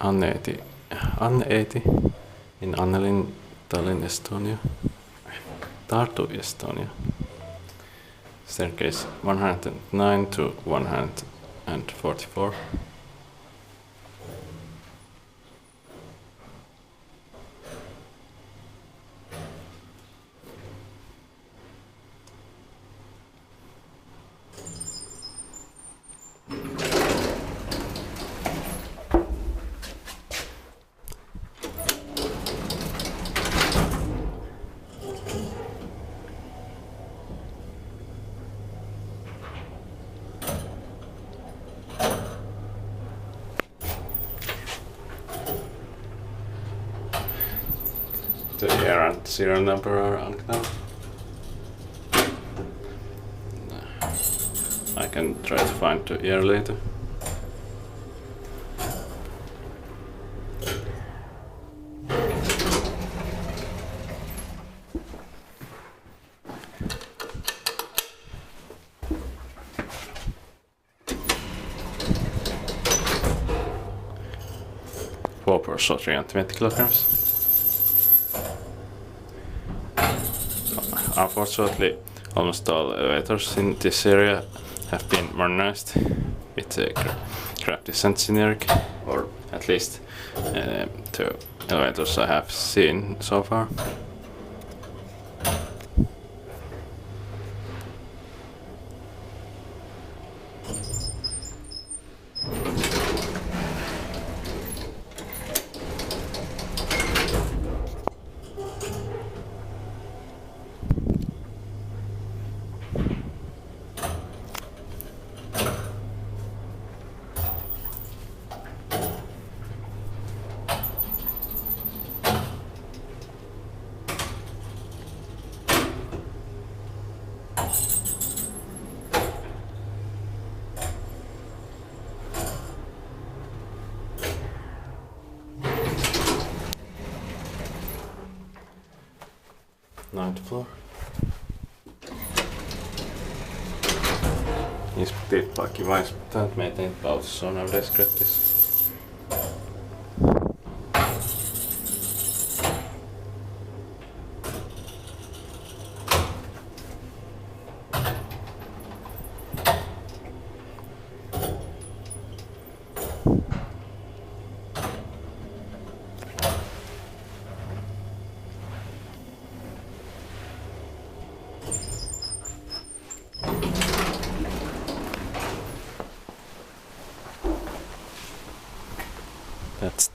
Annelinn in Annelinn, Tallinn, Estonia. Tartu, Estonia. Staircase 109 to 144. The year and serial number are unknown. I can try to find the year later. Så 320 kilograms. Unfortunately, almost all elevators in this area have been modernized with Craptis engineering, or at least the elevators I have seen so far. Ninth floor. Inspektiivpaikkivaistaan meidän pausissa on nowadays Craptis. That's